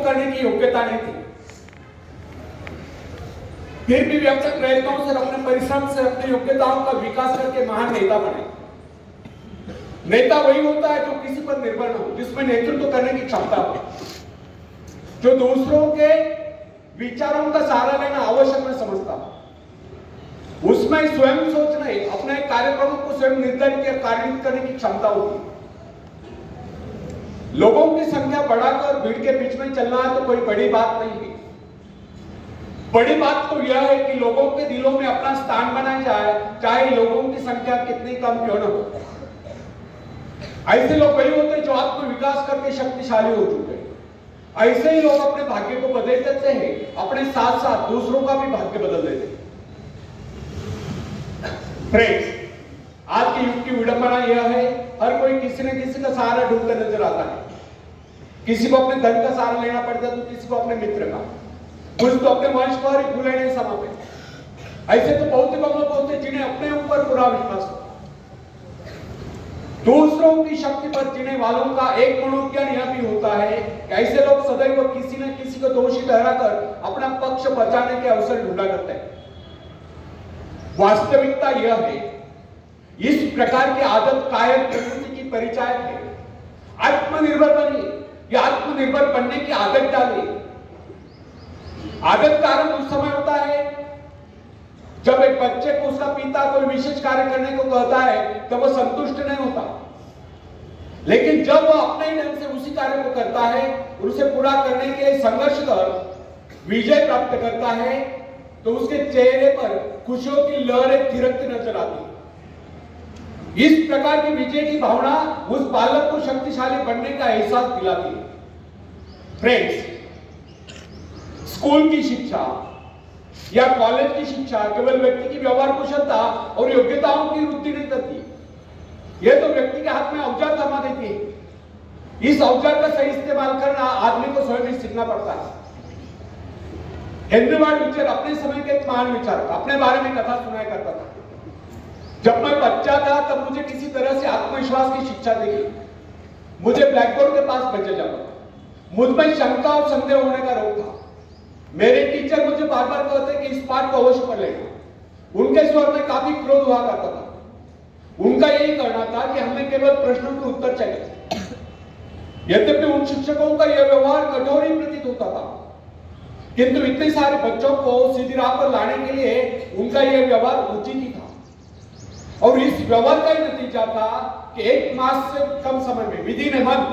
करने की योग्यता नहीं थी, फिर भी व्यक्तिगत प्रयत्नों से, अपने परिश्रम से अपनी योग्यताओं का विकास करके महान नेता बने। नेता वही होता है जो किसी पर निर्भर न हो, जिसमें नेतृत्व करने की क्षमता हो, जो दूसरों के विचारों का सहारा लेना आवश्यक न समझता, उसमें स्वयं सोचना, अपने कार्यक्रमों को स्वयं निर्धारित या कार्यान्वित करने की क्षमता होती। लोगों की संख्या बढ़ाकर भीड़ के बीच में चलना है तो कोई बड़ी बात नहीं है। बड़ी बात तो यह है कि लोगों के दिलों में अपना स्थान बनाया जाए, चाहे लोगों की संख्या कितनी कम क्यों न हो। ऐसे लोग वही होते हैं जो आत्म विकास करके शक्तिशाली हो चुके हैं। ऐसे ही लोग अपने भाग्य को बदल देते हैं, अपने साथ साथ दूसरों का भी भाग्य बदल देते हैं। फ्रेंड्स, आज के युग की विडंबना यह है, हर कोई किसी न किसी का सहारा ढूंढकर नजर आता है। किसी को अपने धन का सहारा लेना पड़ता है तो किसी को अपने मित्र का, कुछ तो अपने वंश पर ही भूले नहीं समा पे। ऐसे तो बहुत कम लोग होते हैं जिन्हें अपने ऊपर पूरा विश्वास हो। दूसरों की शक्ति पर जीने वालों का एक मनोज्ञान यह भी होता है कि ऐसे लोग सदैव किसी न किसी को दोषी ठहराकर अपना पक्ष बचाने के अवसर ढूंढा करते हैं। वास्तविकता यह है, इस प्रकार की आदत कायर प्रकृति की परिचायक है। आत्मनिर्भर बनिए या आत्मनिर्भर बनने की आदत डालिए। आदत कारण उस समय होता है जब एक बच्चे को उसका पिता कोई विशेष कार्य करने को कहता है तो वह संतुष्ट नहीं होता, लेकिन जब वह अपने ढंग से उसी कार्य को करता है और उसे पूरा करने के लिए संघर्ष कर विजय प्राप्त करता है तो उसके चेहरे पर खुशियों की लहरें थिरकती नजर आती है। इस प्रकार की विजय की भावना उस बालक को शक्तिशाली बनने का एहसास दिलाती है। फ्रेंड्स, स्कूल की शिक्षा या कॉलेज की शिक्षा केवल व्यक्ति की व्यवहार कुशलता और योग्यताओं की वृद्धि नहीं करती, यह तो व्यक्ति के हाथ में औजार थमा देती है। इस औजार का सही इस्तेमाल करना आदमी को स्वयं ही सीखना पड़ता है। हेनरी वार्ड बीचर अपने समय के एक महान विचारक अपने बारे में कथा सुनाया करता था। जब मैं बच्चा था तब मुझे किसी तरह से आत्मविश्वास की शिक्षा दी। मुझे ब्लैक बोर्ड के पास भेजा जाता। मुझ में शंका और संदेह होने का रोग था। मेरे टीचर मुझे बार बार कहते कि इस पाठ को अवश्य पढ़ लेना। उनके स्वर में काफी क्रोध हुआ करता था। उनका यही कहना था कि हमें केवल प्रश्नों के उत्तर चाहिए। यद्यपि उन शिक्षकों का यह व्यवहार कठोर ही प्रतीत होता था, किंतु इतने सारे बच्चों को सीधी राह पर लाने के लिए उनका यह व्यवहार उचित ही था। और इस व्यवहार का ही नतीजा था कि 1 मास से कम समय में विदिन ए मंथ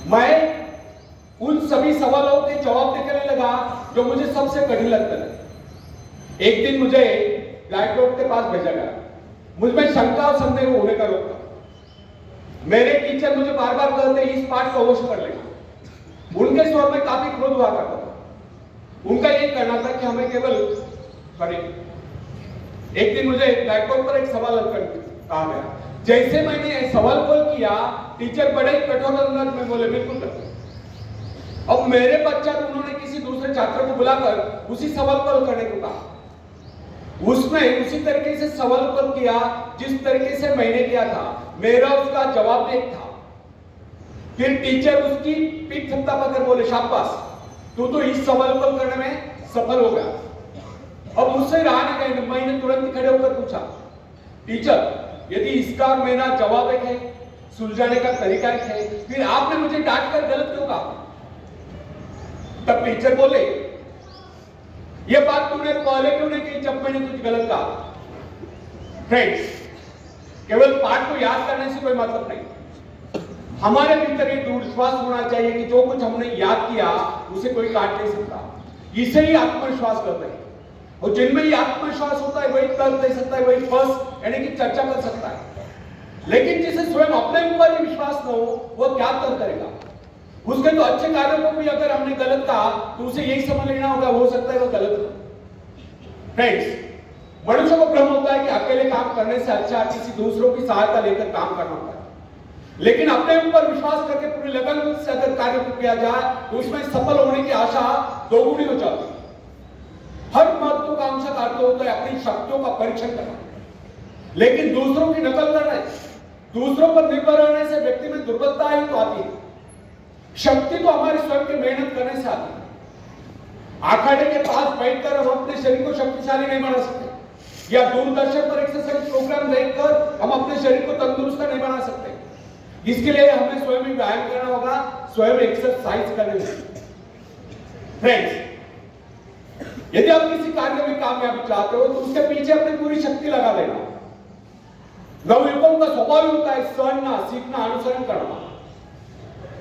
मैं उन सभी सवालों के जवाब निकलने लगा जो मुझे सबसे कठिन लगता था। एक दिन मुझे ब्लैक बोर्ड के पास भेजा गया। मुझ में शंका और संदेह होने का रोग था। मेरे टीचर मुझे बार बार कहते इस पाठ को अवश्य पढ़ लेना। उनके स्वर में काफी क्रोध हुआ करता था। उनका यही कहना था कि हमें केवल एक दिन मुझे ब्लैक बोर्ड पर एक सवाल कहा गया। जैसे मैंने सवाल कॉल किया, टीचर बड़े कठोर अंदाज में बोले बिल्कुल कर। अब मेरे पश्चात उन्होंने किसी दूसरे छात्र को बुलाकर उसी सवाल को करने को कहा। उसने उसी तरीके से सवाल को किया जिस तरीके से मैंने किया था। मेरा उसका जवाब एक था। फिर टीचर उसकी पीठ थपथपाकर बोले शाबाश, तू तो इस सवाल को करने में सफल हो गया। अब मुझसे रहा नहीं गया। मैंने तुरंत खड़े होकर पूछा, टीचर यदि इसका और मेरा जवाब एक है, सुलझाने का तरीका एक है, फिर आपने मुझे डांट कर गलत क्यों कहा? तब टीचर बोले, यह बात तूने पहले क्यों नहीं की जब मैंने कुछ गलत कहा? फ्रेंड्स, केवल पाठ को याद करने से कोई मतलब नहीं। हमारे भीतर एक दृढ़ विश्वास होना चाहिए कि जो कुछ हमने याद किया उसे कोई काट नहीं सकता। इसे ही आत्मविश्वास कहते हैं। और जिनमें ही आत्मविश्वास होता है वही तर्क दे सकता है, वही बस यानी कि चर्चा कर सकता है। लेकिन जिसे स्वयं अपने ऊपर ही विश्वास न हो वह क्या तर्क करेगा? उसके तो अच्छे कार्यों को भी अगर हमने गलत कहा तो उसे यही समझ लेना होगा हो सकता है वो गलत हो। फ्रेंड्स, मनुष्य को भ्रम होता है कि अकेले काम करने से अच्छा किसी दूसरों की सहायता लेकर काम करना होता है। लेकिन अपने ऊपर विश्वास करके पूरी लगन से अगर कार्य को किया जाए तो उसमें सफल होने की आशा दोगुनी हो जाती है। हर महत्वाकांक्षा का अर्थ होता है अपनी शक्तियों का परीक्षण करना, लेकिन दूसरों की नकल करना, दूसरों पर निर्भर रहने से व्यक्ति में दुर्बलता ही तो आती है। शक्ति तो हमारी स्वयं की मेहनत अखाड़े के पास बैठकर हम अपने शरीर को शक्तिशाली नहीं बना सकते, या दूरदर्शन पर एक्सरसाइज प्रोग्राम देखकर हम अपने शरीर को तंदुरुस्त नहीं बना सकते। इसके लिए हमें स्वयं ही व्यायाम करना होगा, स्वयं एक्सरसाइज करनी होगी। फ्रेंड्स, यदि आप किसी कार्य में कामयाबी चाहते हो तो उसके पीछे अपनी पूरी शक्ति लगा देना। नवयुवकों का स्वभाव होता है सुनना, सीखना, अनुसरण करना,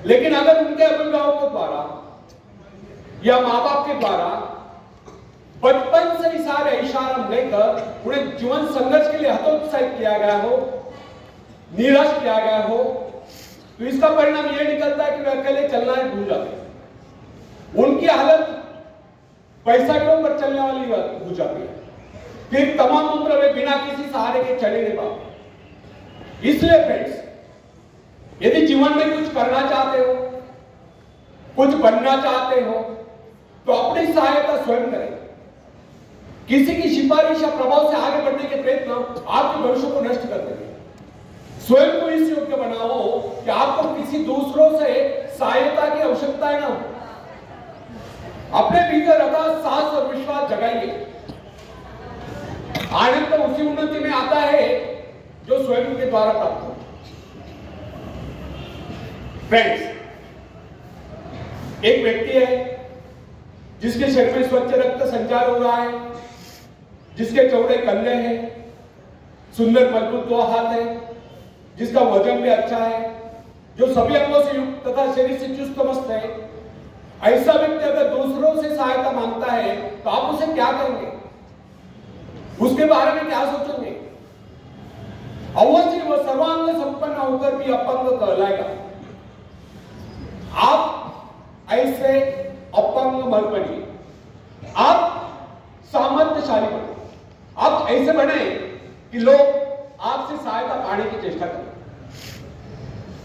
लेकिन अगर उनके अभिभावकों द्वारा या माँ बाप के द्वारा बचपन से इशारा लेकर उन्हें जीवन संघर्ष के लिए हतोत्साहित किया गया हो, निराश किया गया हो, तो इसका परिणाम यह निकलता है कि वे अकेले चलना ही भूल जाते हैं। उनकी हालत पैसाटों पर चलने वाली हो जाती है, फिर तमाम उम्र वे बिना किसी सहारे के चले नहीं पाते। इसलिए फ्रेंड्स, यदि जीवन में कुछ करना चाहते हो, कुछ बनना चाहते हो, तो अपनी सहायता स्वयं करें। किसी की सिफारिश या प्रभाव से आगे बढ़ने के प्रयत्न आपके भविष्य को नष्ट कर देंगे। स्वयं को इस योग्य बनाओ कि आपको किसी दूसरों से सहायता की आवश्यकता न हो। अपने भीतर अथाह साहस और विश्वास जगाइए। आनंद तो उसी उन्नति में आता है जो स्वयं के द्वारा प्राप्त हो। फ्रेंड्स, एक व्यक्ति है जिसके शरीर में स्वच्छ रक्त संचार हो रहा है, जिसके चौड़े कंधे हैं, सुंदर मजबूत दो हाथ है, जिसका वजन भी अच्छा है, जो सभी अंगों से युक्त तथा शरीर से चुस्त मस्त है। ऐसा व्यक्ति अगर दूसरों से सहायता मांगता है तो आप उसे क्या करेंगे? उसके बारे में क्या सोचेंगे? अवश्य वह सर्वांग संपन्न होकर भी अपंग कहलाएगा। आप ऐसे अपंग मत बनिए, आप सामर्थ्यशाली बने। आप ऐसे बने कि लोग आपसे सहायता पाने की चेष्टा करें।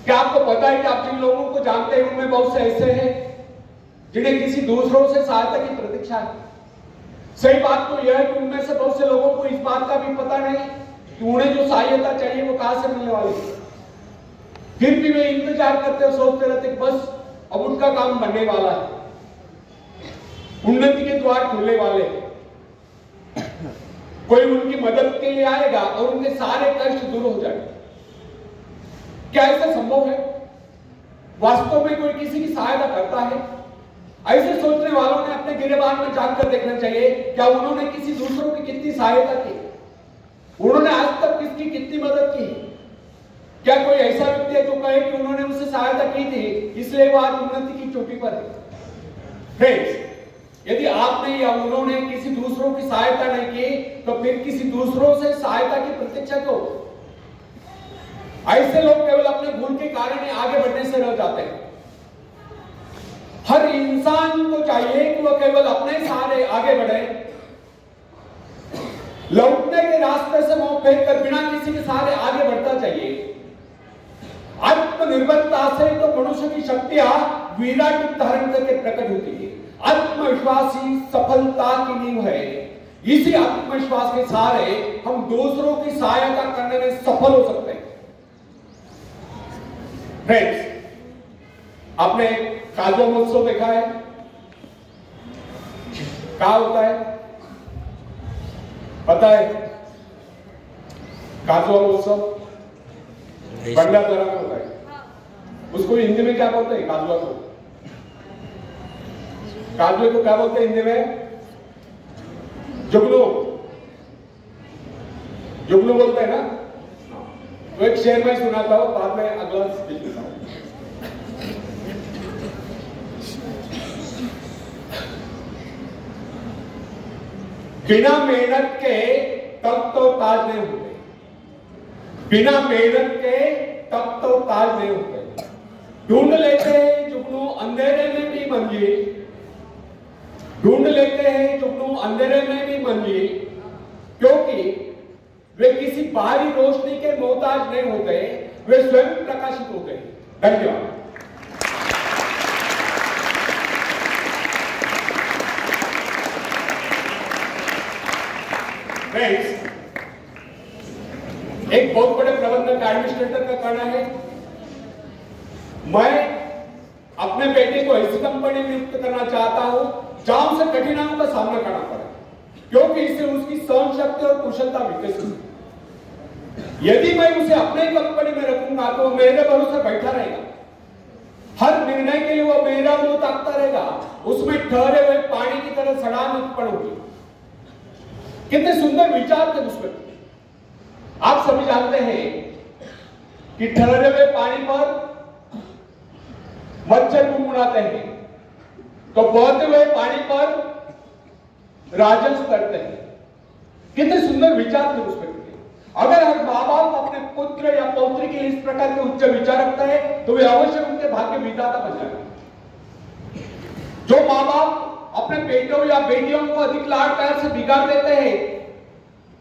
क्या आपको पता है कि आप जिन लोगों को जानते हैं उनमें बहुत से ऐसे हैं जिन्हें किसी दूसरों से सहायता की प्रतीक्षा है? सही बात तो यह है कि उनमें से बहुत से लोगों को इस बात का भी पता नहीं कि उन्हें जो सहायता चाहिए वो कहां से मिलने वाली है। फिर भी वे इंतजार करते और सोचते रहते कि बस अब उनका काम बनने वाला है, उन्नति के द्वार खुलने वाले, कोई उनकी मदद के लिए आएगा और उनके सारे कष्ट दूर हो जाएंगे। क्या ऐसा संभव है? वास्तव में कोई किसी की सहायता करता है? ऐसे सोचने वालों ने अपने गिरेबान में जानकर देखना चाहिए, क्या उन्होंने किसी दूसरों की कितनी सहायता की, उन्होंने आज तक किसकी कितनी मदद की? क्या कोई ऐसा व्यक्ति है जो कहे कि उन्होंने उससे सहायता की थी इसलिए वो आज उन्नति की चोटी पर है? फ्रेंड्स, यदि आपने या उन्होंने किसी दूसरों की सहायता नहीं की तो फिर किसी दूसरों से सहायता की प्रतीक्षा क्यों? ऐसे लोग केवल अपने भूल के कारण ही आगे बढ़ने से रह जाते हैं। हर इंसान को चाहिए कि वह केवल अपने सहारे आगे बढ़े, लौटने के रास्ते से मुंह फेर कर बिना किसी के सहारे आगे बढ़ता चाहिए। आत्मनिर्भरता से तो मनुष्य की शक्तियां विराट रूप धारण करके प्रकट होती है। आत्मविश्वास ही सफलता की नींव है। इसी आत्मविश्वास के सहारे हम दूसरों की सहायता करने में सफल हो सकते हैं। फ्रेंड्स, आपने काजवा महोत्सव देखा है? क्या होता है पता है? काजवा महोत्सव भंडारा में होता है। उसको हिंदी में क्या बोलते हैं? काजवा को, काजवे को क्या बोलते हैं हिंदी में? जुगनू, जुगनू बोलते हैं ना। तो एक शेर में सुनाता हूं, बाद में अगला स्पीच देता हूं। बिना मेहनत के तब तो ताज नहीं होते, बिना मेहनत के तब तो ताज नहीं होते। ढूंढ लेते हैं जुगनू अंधेरे में भी मंजिल, ढूंढ लेते हैं जुगनू अंधेरे में भी मंजिल, क्योंकि वे किसी बाहरी रोशनी के मोहताज नहीं होते, वे स्वयं प्रकाशित होते हैं। धन्यवाद। फ्रेंड्स, एक बहुत बड़े प्रबंधक एडमिनिस्ट्रेटर का कहना है, मैं अपने बेटे को ऐसी कंपनी में नियुक्त करना चाहता हूं जहां से कठिनाइयों का सामना करना पड़ेगा, क्योंकि इससे उसकी सहन शक्ति और कुशलता विकसित होगी। यदि मैं उसे अपने कंपनी में रखूंगा तो वो मेरे भरोसे बैठा रहेगा, हर निर्णय के लिए वो मेरा मुंह ताकता रहेगा, उसमें ठहरे हुए पानी की तरह सड़ान उत्पन्न होगी। कितने सुंदर विचार थे उसमें। आप सभी जानते हैं कि ठहरे हुए पानी पर मच्छर मुनमुनाते हैं, तो बहते हुए पानी पर राजस करते हैं। कितने सुंदर विचार थे उसमें। अगर हर माँ बाप अपने पुत्र या पौत्री के लिए इस प्रकार के उच्च विचार रखता है तो वे अवश्य उनके भाग्य विधाता बन जाएगा। जो माँ बाप अपने बेटों या बेटियों को अधिक लाड प्यार से बिगाड़ देते हैं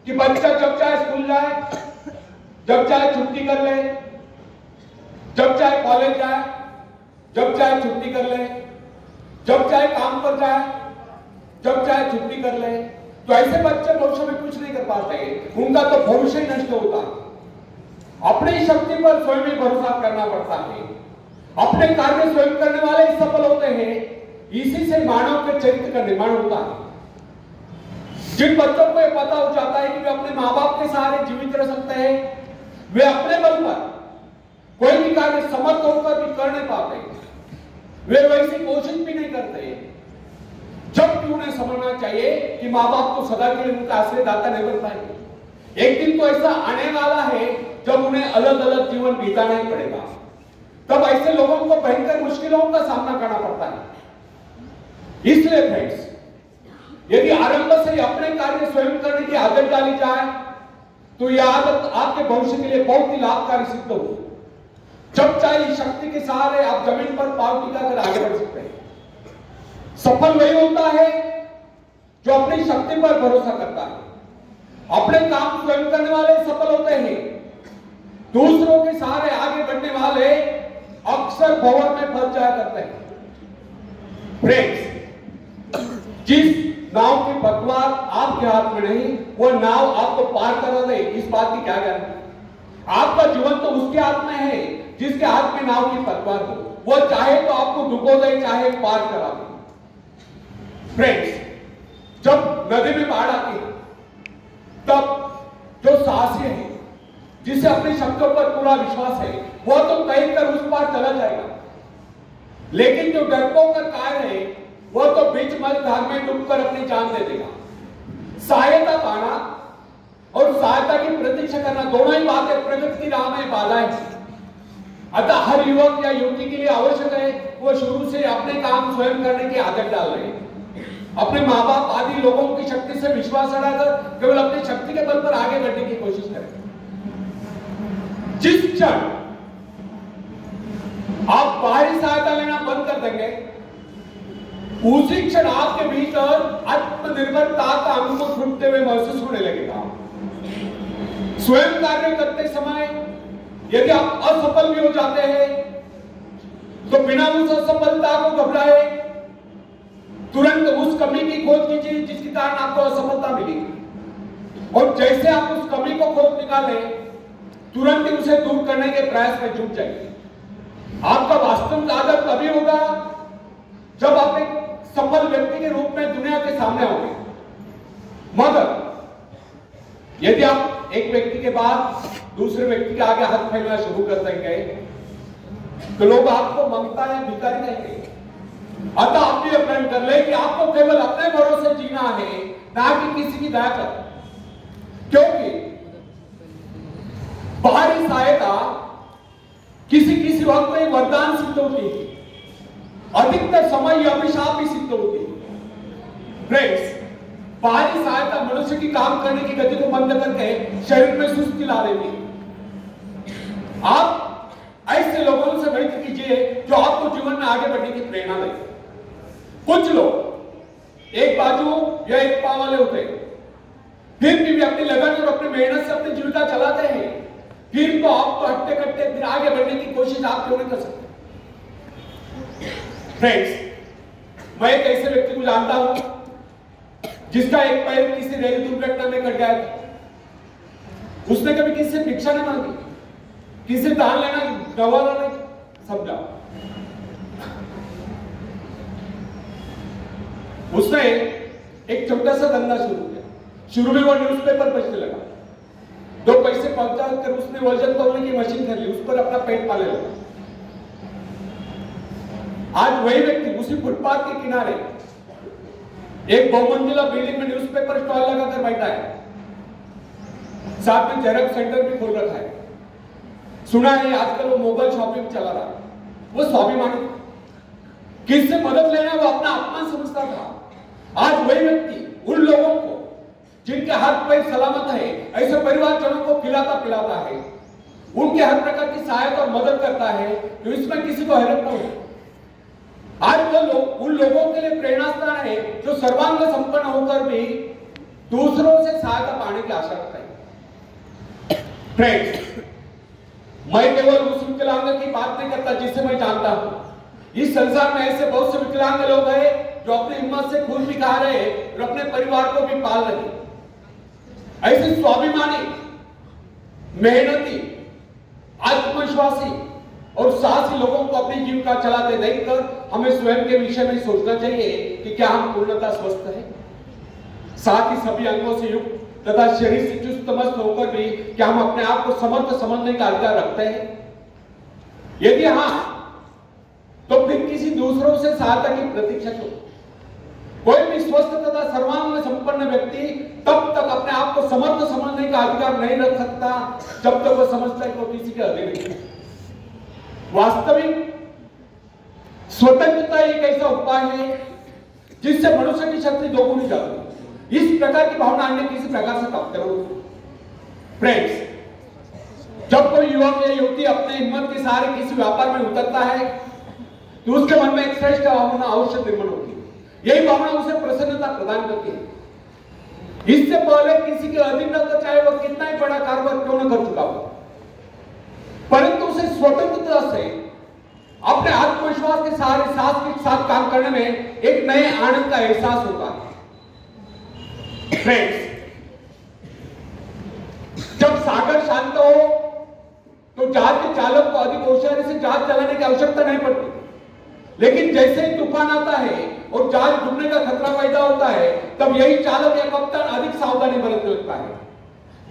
कि बच्चा जब चाहे स्कूल जाए, जब चाहे छुट्टी कर ले, जब चाहे कॉलेज जाए, जब चाहे छुट्टी कर ले, जब चाहे काम पर जाए, जब चाहे छुट्टी कर ले, तो ऐसे बच्चे भविष्य में कुछ नहीं कर पाते हैं। उनका तो भविष्य ही नष्ट होता है। अपनी शक्ति पर स्वयं ही भरोसा करना पड़ता है। अपने कार्य स्वयं करने वाले ही सफल होते हैं। इसी से मानव के चरित्र का निर्माण होता है। जिन बच्चों को यह पता हो जाता है कि वे अपने माँ बाप के सहारे जीवित रह सकते हैं, वे अपने बल पर कोई भी कार्य समर्थ होकर भी कर नहीं पाते, वे वैसी कोशिश भी नहीं करते। जबकि उन्हें समझना चाहिए कि माँ बाप तो सदा के लिए उनका आश्रयदाता नहीं बन पाएंगे। एक दिन तो ऐसा आने वाला है जब उन्हें अलग अलग जीवन बिताना ही पड़ेगा। तब ऐसे लोगों को भयंकर मुश्किलों का सामना करना पड़ता है। इसलिए फ्रेंड्स, यदि आरंभ से ही अपने कार्य स्वयं करने की आदत डाली जाए तो यह आदत आपके भविष्य के लिए बहुत ही लाभकारी सिद्ध होगी। जब चाहे शक्ति के सहारे आप जमीन पर पांव टिकाकर आगे बढ़ सकते हैं। सफल वही होता है जो अपनी शक्ति पर भरोसा करता है। अपने काम स्वयं करने वाले सफल होते हैं। दूसरों के सहारे आगे बढ़ने वाले अक्सर भंवर में फंस जाया करते हैं। फ्रेंड्स, जिस नाव की पतवार आपके हाथ में नहीं, वो नाव आपको पार करा दे, इस बात की क्या गारंटी। आपका जीवन तो उसके हाथ में है जिसके हाथ में नाव की पतवार हो। वो चाहे तो आपको डुबो दे, चाहे पार करा दे। फ्रेंड्स, जब नदी में बाढ़ आती है तब जो साहसी है, जिसे अपनी शक्तियों पर पूरा विश्वास है, वह तो तैर कर उस पार चला जाएगा। लेकिन जो डरपोक कार्य है, वह तो बीच मझधार में डूबकर अपनी जान दे देगा। सहायता पाना और सहायता की प्रतीक्षा करना दोनों ही बातें प्रगति की राह में बाधाएं हैं। अतः हर युवक या युवती के लिए आवश्यक है वो शुरू से अपने काम स्वयं करने की आदत डाल रहे हैं। अपने माँ बाप आदि लोगों की शक्ति से विश्वास हटाकर केवल अपनी शक्ति के बल पर आगे बढ़ने की कोशिश करें। जिस क्षण आप बाहरी सहायता लेना बंद कर देंगे, उसी क्षण आपके भीतर आत्मनिर्भरता का अनुभव छूटते हुए महसूस होने लगेगा। स्वयं कार्य करते समय यदि आप असफल भी हो जाते हैं तो बिना उस असफलता को घबराए तुरंत उस कमी की खोज कीजिए जिसके कारण आपको असफलता मिली, और जैसे आप उस कमी को खोज निकाले तुरंत ही उसे दूर करने के प्रयास में जुट जाइए। आपका वास्तविक आदर तभी होगा जब आप एक सफल व्यक्ति के रूप में दुनिया के सामने होंगे। मगर यदि आप एक व्यक्ति के बाद दूसरे व्यक्ति के आगे हाथ फैलाना शुरू कर देंगे तो लोग आपको मंगता या भिखारी कहेंगे। अतः आप ये प्रण कर ले कि आपको केवल अपने भरोसे जीना है, ना कि किसी की दया कर। क्योंकि बाहरी सहायता किसी वक्त में वरदान सिद्ध होती है, अधिकतर समय यह अभिशाप भी सिद्ध होती है। फ्रेंड्स, बाहरी सहायता मनुष्य की काम करने की गति को बंद करके शरीर में सुस्ती ला देती है। आप ऐसे लोगों से मित्र कीजिए जो आपको जीवन में आगे बढ़ने की प्रेरणा दे। कुछ लोग एक बाजू या एक पांव वाले होते हैं, फिर भी अपनी लगन और अपनी मेहनत से अपनी जीविका चलाते हैं, फिर तो आप तो हट्टे कट्टे फिर आगे बढ़ने की कोशिश आप क्यों नहीं कर सकते। फ्रेंड्स, मैं एक ऐसे व्यक्ति को जानता हूं जिसका एक पैर किसी रेल दुर्घटना में कट गया था। उसने कभी किसी से भिक्षा नहीं मांगी, किसी से दान लेना गवारा नहीं समझा। उसने एक छोटा सा धंधा शुरू किया। शुरू में वो न्यूज़पेपर बेचने लगा, 2 पैसे पहुंचा कर उसने वजन तोलने की मशीन खरीदी, उस पर अपना पेट पाले लगा। आज वही व्यक्ति उसी फुटपाथ के किनारे एक बहुमंजिला बिल्डिंग में न्यूज़पेपर स्टॉल लगाकर बैठा है, साथ में जेरॉक्स सेंटर भी खोल रखा है। सुना है आजकल वो मोबाइल शॉपिंग चला रहा है। वो स्वाभिमानी, किससे मदद लेना वो अपना अपमान समझता था। आज वही व्यक्ति उन लोगों को जिनके हाथ पैर सलामत है, ऐसे परिवारजनों को खिलाता पिलाता है, उनके हर प्रकार की सहायता और मदद करता है, तो इसमें किसी को हैरत न हो। आज वो लोग उन लोगों के लिए प्रेरणास्थान है जो सर्वांग संपन्न होकर भी दूसरों से सहायता पाने की आशा रखते हैं। फ्रेंड्स, मैं केवल उस विकलांग की बात नहीं करता जिसे मैं जानता हूं। इस संसार में ऐसे बहुत से विकलांग लोग हैं जो अपनी हिम्मत से खून भी खा रहे हैं और अपने परिवार को भी पाल रहे हैं। ऐसे स्वाभिमानी, मेहनती, आत्मविश्वासी और साहसी लोगों को अपनी जीविका चलाते देखकर हमें स्वयं के विषय में सोचना चाहिए कि क्या हम पूर्णतः स्वस्थ हैं, साथ ही सभी अंगों से युक्त तथा शरीर से चुस्त मस्त होकर भी क्या हम अपने आप को समर्थ समझने का अधिकार रखते हैं? यदि हाँ, तो फिर किसी दूसरों से सहायता की प्रतीक्षा क्यों? कोई भी स्वस्थ तथा सर्वांग संपन्न व्यक्ति तब तक अपने आप को समर्थ समझने का अधिकार नहीं रख सकता जब तक वो समझता है कि वो किसी के अधीन है। वास्तविक स्वतंत्रता एक ऐसा उपाय है जिससे मनुष्य की शक्ति दोगुनी जाती है। इस प्रकार की भावना अन्य किसी प्रकार से प्राप्त करो। फ्रेंड्स, जब कोई युवक या युवती अपने हिम्मत के सहारे किसी व्यापार में उतरता है तो उसके मन में एक श्रेष्ठ भावना अवश्य निर्माण होती है। यही भावना उसे प्रसन्नता प्रदान करती है। इससे पहले किसी के अधीन न तो चाहे वह कितना ही बड़ा कारोबार क्यों न कर चुका हो, परंतु उसे स्वतंत्रता से अपने आत्मविश्वास के सहारे साहस के साथ काम करने में एक नए आनंद का एहसास होता है। फ्रेंड्स, जब सागर शांत हो तो जहाज के चालक को अधिक होशियारी से जहाज चलाने की आवश्यकता नहीं पड़ती, लेकिन जैसे ही तूफान आता है और जहाज डूबने का खतरा पैदा होता है तब यही चालक या कप्तान अधिक सावधानी बरतने लगता है।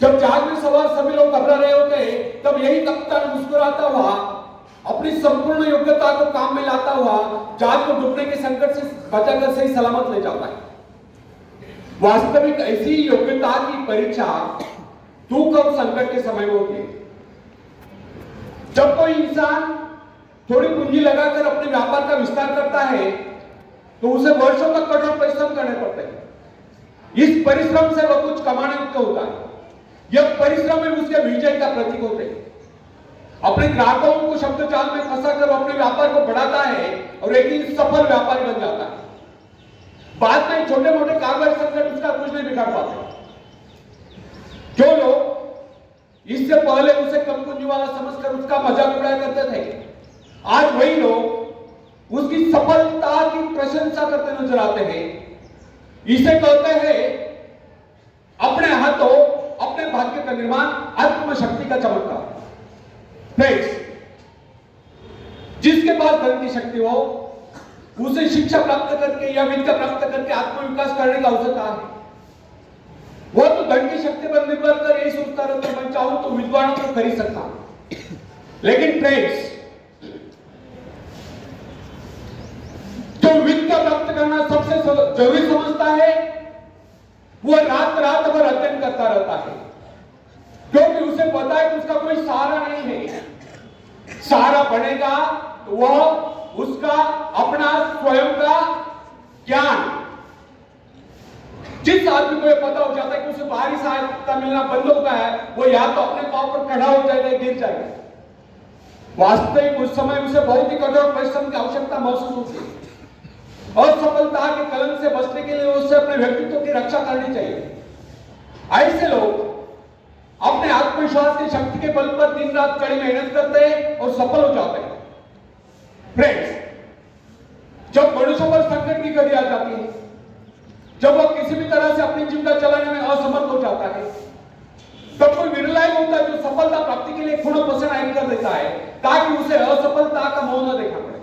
जब जहाज में सवार सभी लोग घबरा रहे होते हैं तब यही कप्तान मुस्कुराता हुआ अपनी संपूर्ण योग्यता को काम में लाता हुआ जहाज को डूबने के संकट से बचाकर सही सलामत ले जाता है। वास्तविक ऐसी योग्यता की परीक्षा दुख और संकट के समय में होती है। जब कोई इंसान थोड़ी पूंजी लगाकर अपने व्यापार का विस्तार करता है तो उसे वर्षों तक कठोर परिश्रम करने पड़ते हैं। इस परिश्रम से वह कुछ कमाने को होता है। यह परिश्रम में उसके विजय का प्रतीक होते हैं। अपने ग्राहकों को शब्द जाल में फंसाकर अपने व्यापार को बढ़ाता है और एक दिन सफल व्यापारी बन जाता है। बाद में छोटे मोटे कारोबारी संकट उसका कुछ नहीं बिगाड़ पाते। जो लोग इससे पहले उसे कम पूंजी वाला समझकर उसका मजाक उड़ाया करते थे, आज वही लोग उसकी सफलता की प्रशंसा करते नजर आते हैं। इसे कहते हैं अपने हाथों अपने भाग्य का निर्माण, आत्मशक्ति का चमत्कार। फ्रेंड्स, जिसके पास धन की शक्ति हो उसे शिक्षा प्राप्त करके या विद्या प्राप्त करके आत्मविकास करने का अवसर कहां है? वो तो धन की शक्ति पर निर्भर कर यही सोचता रहता है, मैं चाहूं तो विद्वानों को खरीद सकता हूं। लेकिन फ्रेंड्स, जो विद्या प्राप्त करना सबसे जरूरी समझता है वो रात रात भर अध्ययन करता रहता है, क्योंकि उसे पता है कि उसका कोई सहारा नहीं है। सहारा बनेगा तो वह उसका अपना स्वयं का ज्ञान। जिस आदमी को यह पता हो जाता है कि उसे बाहरी सहायता मिलना बंद होता है, वो या तो अपने पांव पर खड़ा हो जाएगा, गिर जाएगा। वास्तविक उस समय उसे बहुत ही कठोर परिश्रम की आवश्यकता महसूस होती है और सफलता के कलंक से बचने के लिए उसे अपने व्यक्तित्व की रक्षा करनी चाहिए। ऐसे लोग अपने आत्मविश्वास की शक्ति के बल पर दिन रात कड़ी मेहनत करते हैं और सफल हो जाते हैं। फ्रेंड्स, जब मनुष्य पर संकट की घड़ी आ जाती है, जब वह किसी भी तरह से अपनी जीविका चलाने में असमर्थ हो जाता है, तब कोई विरलायक होता है जो सफलता प्राप्ति के लिए खून पसीना एक कर देता है ताकि उसे असफलता का मुंह न देखना पड़े।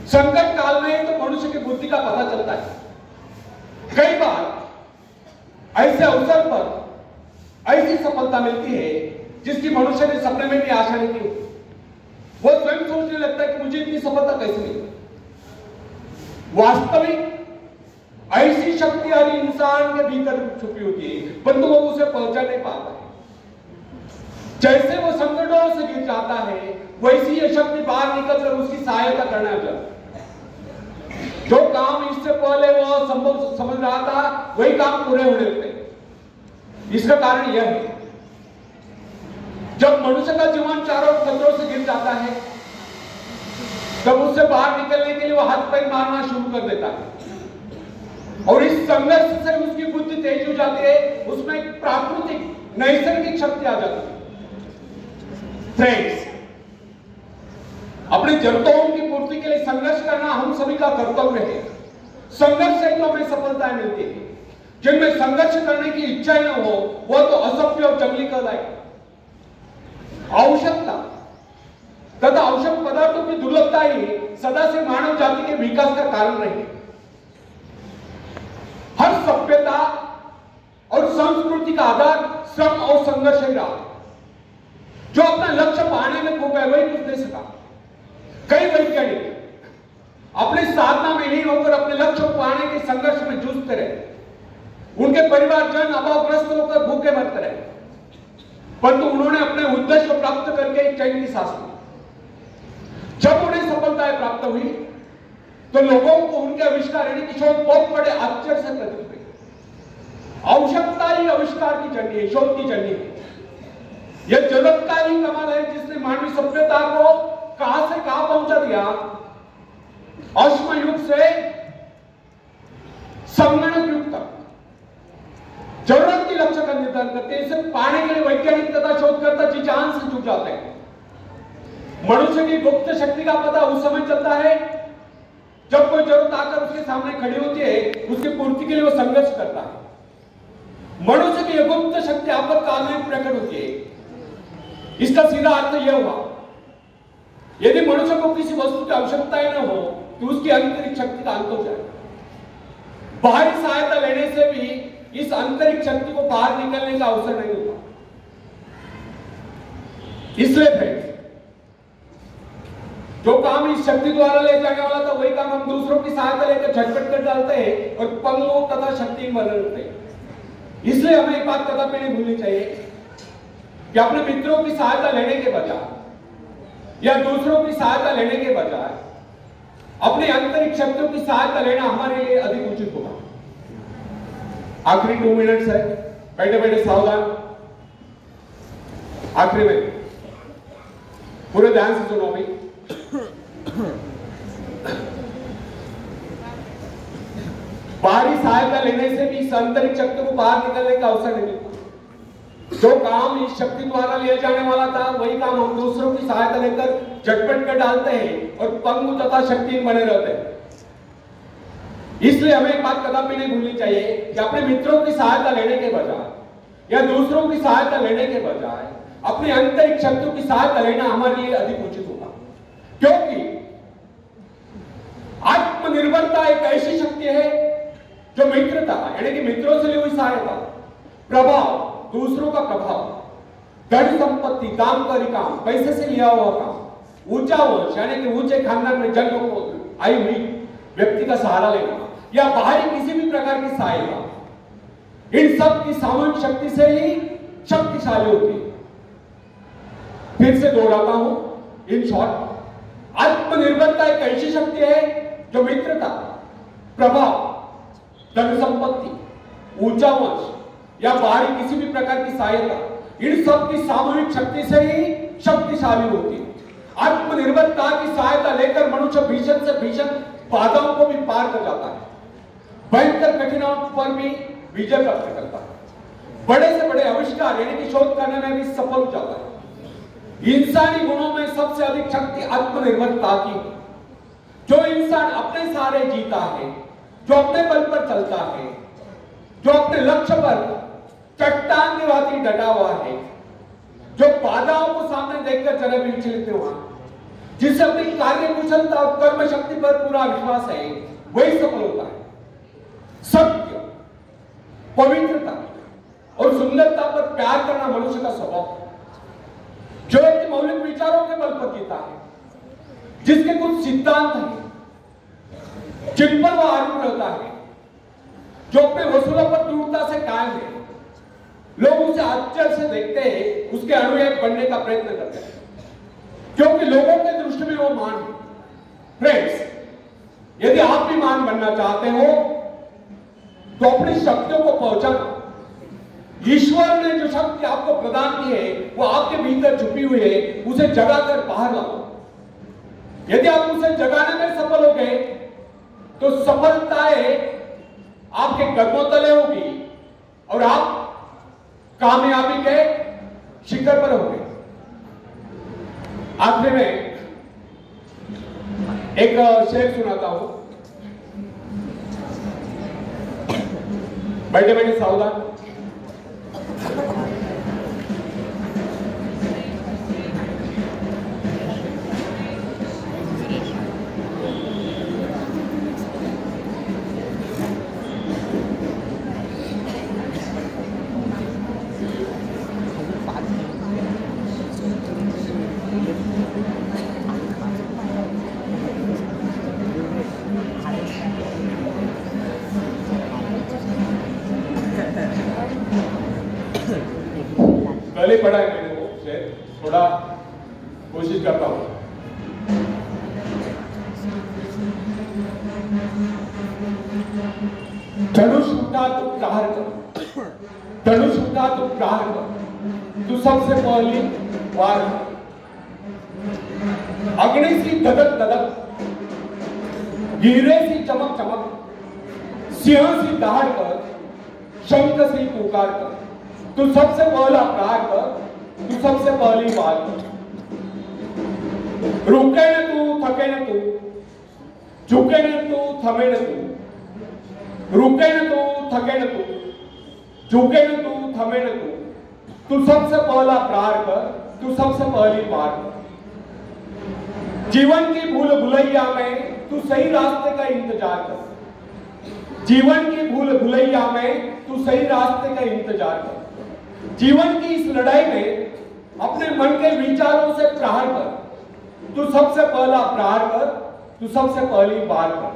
संकट काल में तो मनुष्य की बुद्धि का पता चलता है। ऐसे अवसर पर ऐसी सफलता मिलती है जिसकी मनुष्य ने सपने में भी आशा नहीं की। वो स्वयं सोचने लगता है कि मुझे इतनी सफलता कैसे मिली। वास्तविक ऐसी शक्ति हर इंसान के भीतर छुपी होती है, परंतु वो उसे पहचान नहीं पाता है। जैसे वो संकटों से गिर जाता है, वैसी ये शक्ति बाहर निकलकर उसकी सहायता करना चाहती। जो काम इससे पहले वो संभव समझ रहा था, वही काम पूरे होने लगते। इसका कारण यह है, जब मनुष्य का जीवन चारों खतरों से गिर जाता है, तब उससे बाहर निकलने के लिए वो हाथ पैर मारना शुरू कर देता है, और इस संघर्ष से उसकी बुद्धि तेज हो जाती है, उसमें एक प्राकृतिक नैसर्गिक शक्ति आ जाती है। फ्रेंड्स, अपनी जरूरतों की पूर्ति के लिए संघर्ष करना हम सभी का कर्तव्य है। संघर्ष से तो हमें सफलताएं मिलती है। जिनमें संघर्ष करने की इच्छा न हो, वह तो असभ्य और जंगली कहलाए। आवश्यकता तथा आवश्यक पदार्थों की दुर्लभता ही सदा से मानव जाति के विकास का कारण रही। हर सभ्यता और संस्कृति का आधार श्रम और संघर्ष ही रहा। जो अपना लक्ष्य पाने में खो गए, वही कुछ नहीं सका। कई वैज्ञानिक अपने साधना में नहीं होकर अपने लक्ष्य को पाने के संघर्ष में जूझते रहे। उनके परिवारजन अभावग्रस्त होकर भूखे मरते रहे, परंतु उन्होंने अपने उद्देश्य को प्राप्त करके चैन की सांस ली। जब उन्हें सफलताएं प्राप्त हुई, तो लोगों को उनके आविष्कार यानी कि शोध बहुत बड़े आश्चर्य से प्रतीत हुए। आवश्यकता ही आविष्कार की जर्नी है, शोध की जर्नी है। यह जगत का ही कमाल है जिसने मानवीय सभ्यता को कहां से कहां पहुंचा दिया। अश्म युग से संगणक युग तक जरूरत के लक्ष्य का निर्धारण करते हैं। इसे पाने के लिए वैज्ञानिक तथा शोधकर्ता जी जान से जुट जाते हैं। मनुष्य की गुप्त शक्ति का पता उस समय चलता है जब कोई जरूरत आकर उसके सामने खड़ी होती है, उसकी पूर्ति के लिए वो संघर्ष करता है। मनुष्य की यह गुप्त शक्ति आपातकाल में प्रकट होती है। इसका सीधा अर्थ यह हुआ, यदि मनुष्य को किसी वस्तु की आवश्यकता ही न हो, तो उसकी आंतरिक शक्ति का अंत हो जाए। बाहरी सहायता लेने से भी इस आंतरिक शक्ति को बाहर निकलने का अवसर नहीं होता। इसलिए फ्रेंड्स, जो काम इस शक्ति द्वारा ले जाने वाला था, वही काम हम दूसरों की सहायता लेकर झटपट कर डालते हैं और पंगु तथा शक्तिहीन बने रहते हैं। इसलिए हमें एक बात कदापि नहीं भूलनी चाहिए कि अपने मित्रों की सहायता लेने के बजाय या दूसरों की सहायता लेने के बजाय अपनी आंतरिक शक्तियों की सहायता लेना हमारे लिए अधिक उचित होगा। आखिरी 2 मिनट्स है, बैठे बैठे सावधान। आखिरी में पूरे ध्यान से सुनो भाई। बाहरी सहायता लेने से भी इस आंतरिक शक्ति को बाहर निकलने का अवसर नहीं मिलता। जो काम इस शक्ति द्वारा लिया जाने वाला था, वही काम हम दूसरों की सहायता लेकर झटपट कर डालते हैं और पंगु तथा शक्तिहीन बने रहते हैं। इसलिए हमें एक बात कदापि नहीं भूलनी चाहिए कि अपने मित्रों की सहायता लेने के बजाय या दूसरों की सहायता लेने के बजाय अपनी आंतरिक शक्तियों की सहायता लेना हमारे लिए अधिक उचित होगा। क्योंकि आत्मनिर्भरता एक ऐसी शक्ति है जो मित्रता यानी कि मित्रों से ली हुई सहायता, प्रभाव, दूसरों का प्रभाव, धन संपत्ति, काम का काम, पैसे से लिया हुआ काम, ऊंचा वंश यानी कि ऊंचे खानदान में जन्म को आई हुई व्यक्ति का सहारा लेना या बाहरी किसी भी प्रकार की सहायता, इन सब की सामूहिक शक्ति से ही शक्तिशाली होती है। फिर से दोहराता हूं, इन शॉर्ट, आत्मनिर्भरता एक ऐसी शक्ति है जो मित्रता, प्रभाव, धन संपत्ति, ऊंचा वंश या बाहरी किसी भी प्रकार की सहायता, इन सब की सामूहिक शक्ति से ही शक्तिशाली होती है। आत्मनिर्भरता की सहायता लेकर मनुष्य भीषण से भीषण बाधाओं को भी पार कर जाता है, भयंकर कठिनाइयों पर भी विजय प्राप्त करता है, बड़े से बड़े आविष्कार यानी कि शोध करने में भी सफल हो जाता है। इंसानी गुणों में सबसे अधिक शक्ति आत्मनिर्भरता की है। जो इंसान अपने सहारे जीता है, जो अपने बल पर चलता है, जो अपने लक्ष्य पर चट्टान की भांति डटा हुआ है, जो बाधाओं को सामने देखकर जरा भी विचलित हुआ, जिसे अपनी कार्य कुशलता और कर्म शक्ति पर पूरा विश्वास है, वही सफल होता है। सत्य, पवित्रता, और मनुष्य का स्वभाव, जो एक मौलिक विचारों के बल पर जीता है, जिसके कुछ सिद्धांत हैं जिन पर वो आरूढ़ रहता है, जो अपने वसूलों पर दृढ़ता से कायम है, लोग उसे आश्चर्य से देखते हैं, उसके अनुयायी बनने का प्रयत्न करते हैं, क्योंकि लोगों के दृष्टि में वो मान है। फ्रेंड्स, यदि आप भी मान बनना चाहते हो तो अपनी शक्तियों को पहुंचाना, ईश्वर ने जो शक्ति आपको प्रदान की है वो आपके भीतर छुपी हुई है, उसे जगाकर बाहर लाओ। यदि आप उसे जगाने में सफल हो गए तो सफलताएं आपके कदमों तले होगी और आप कामयाबी के शिखर पर होंगे। आखिर में एक शेर सुनाता हूं। बैठे बैठे सावधान। पहले पढ़ा है मैंने वो शेर, थोड़ा कोशिश करता हूं। धनुष उठा तो प्रहार कर, धनुष उठा तो प्रहार कर, तू सबसे पहली वार कर। अग्नि सी धधक धधक, हीरे सी चमक चमक, सिंह सी दहाड़ कर, शंख सी पुकार कर, तू सबसे पहला प्रहार कर, तू सबसे पहली वार कर। रुके न तू, थके न तू, झुके न तू, थमे न तू, रुके न तू, थके न तू, झुके न तू, थमे न तू, तू सबसे पहला प्रहार कर, तू सबसे पहली वार कर। जीवन की भूल भुलैया में तू सही रास्ते का इंतजार कर, जीवन की भूल भुलैया में तू सही रास्ते का इंतजार कर। जीवन की इस लड़ाई में अपने मन के विचारों से प्रहार कर, तू सबसे पहला प्रहार कर, तू सबसे पहली वार कर।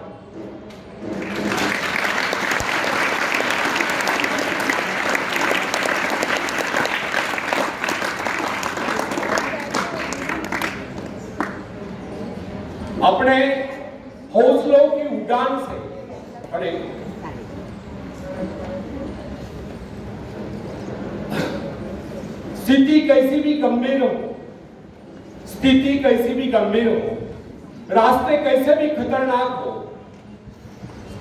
अपने हौसलों की उड़ान से अरे स्थिति कैसी भी गंभीर हो, स्थिति कैसी भी गंभीर हो, रास्ते कैसे भी खतरनाक हो,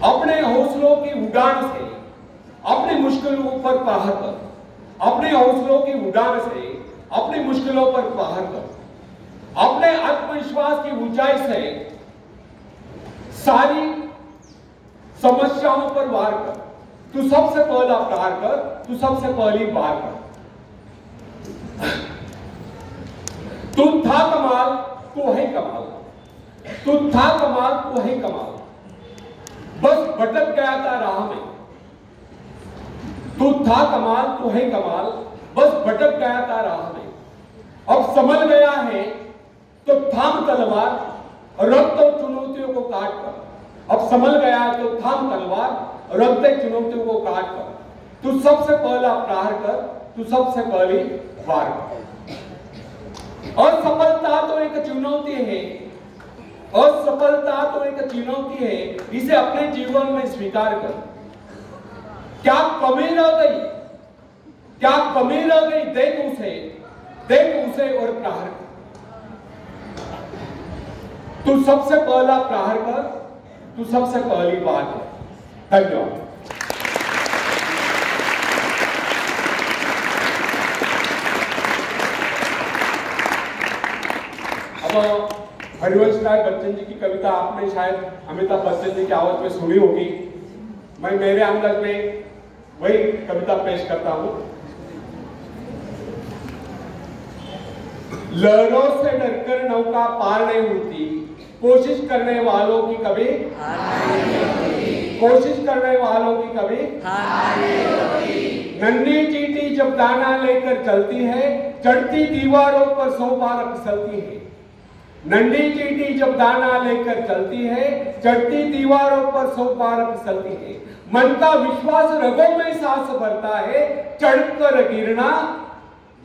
अपने हौसलों की उड़ान से अपनी मुश्किलों पर प्रहार कर, अपने हौसलों की उड़ान से अपनी मुश्किलों पर प्रहार कर, अपने आत्मविश्वास की ऊंचाई से सारी समस्याओं पर वार कर, तू सबसे पहला प्रहार कर, तू सबसे पहली वार कर। तू था कमाल, तू है कमाल, तू था कमाल, तू है कमाल, बस भटक गया था राह में। तू था कमाल, तू है कमाल, बस भटक गया था राह में। अब समझ गया है तो थाम तलवार, रख दो चुनौतियों को काट कर। अब समझ गया है तो थाम तलवार, रख दे चुनौतियों को काट कर। तू सबसे पहला प्रहार कर, तू सबसे पहली वार कर। असफलता तो एक चुनौती है, असफलता तो एक चुनौती है, इसे अपने जीवन में स्वीकार कर। क्या कमी रह गई, क्या कमी रह गई, देख उसे और प्रहार कर। तू सबसे पहला प्रहार कर, तू सबसे पहली वार कर। धन्यवाद। अब हरिवंश राय बच्चन जी की कविता आपने शायद अमिताभ बच्चन जी की आवाज में सुनी होगी। मैं मेरे अंदाज में वही कविता पेश करता हूं। लहरों से डरकर नौका पार नहीं होती, कोशिश करने वालों की कभी कोशिश करने वालों की कभी नन्ही चीटी जब दाना लेकर चलती है, चढ़ती दीवारों पर 100 बार फिसलती है। नन्ही चींटी जब दाना लेकर चलती है, चढ़ती दीवारों पर 100 बार फिसलती है। मन का विश्वास रगों में सांस भरता है, चढ़कर गिरना,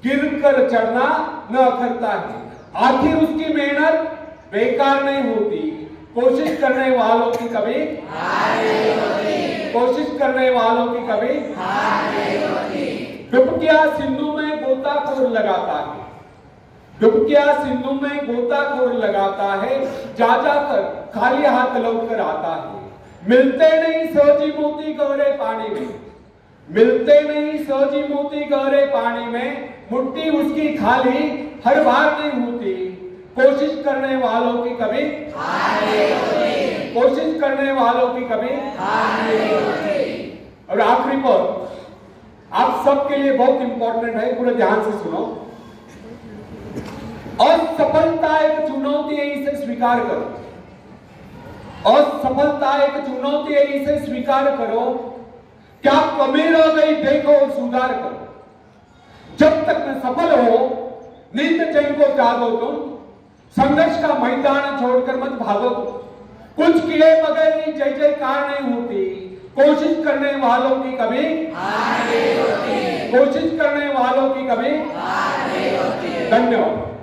गिरकर चढ़ना न अखरता है। आखिर उसकी मेहनत बेकार नहीं होती, कोशिश करने वालों की कभी हार नहीं होती, कोशिश करने वालों की कभी हार नहीं होती। डुबकिया सिंधु में गोताखोर लगाता है, डुबकिया सिंधु में गोताखोर लगाता है, जा जाकर खाली हाथ लौट कर आता है। मिलते नहीं सोजी मोती गहरे पानी में, मिलते नहीं सोजी मोती गहरे पानी में, मुट्ठी उसकी खाली हर बार नहीं होती, कोशिश करने वालों की कभी हार नहीं होती, कोशिश करने वालों की कभी हार नहीं होती। और आखिरी पर आप सबके लिए बहुत इंपॉर्टेंट है, पूरे ध्यान से सुनो। असफलता एक चुनौती है, इसे स्वीकार करो। असफलता एक चुनौती है, इसे स्वीकार करो। क्या कमी रह गई देखो और सुधार करो। जब तक न सफल हो, नींद चैन को जागो तुम, संघर्ष का मैदान छोड़कर मत भागो। कुछ किए बगैर ही जय जयकार नहीं होती, कोशिश करने वालों की कभी हार नहीं होती, कोशिश करने वालों की कभी हार नहीं होती। धन्यवाद।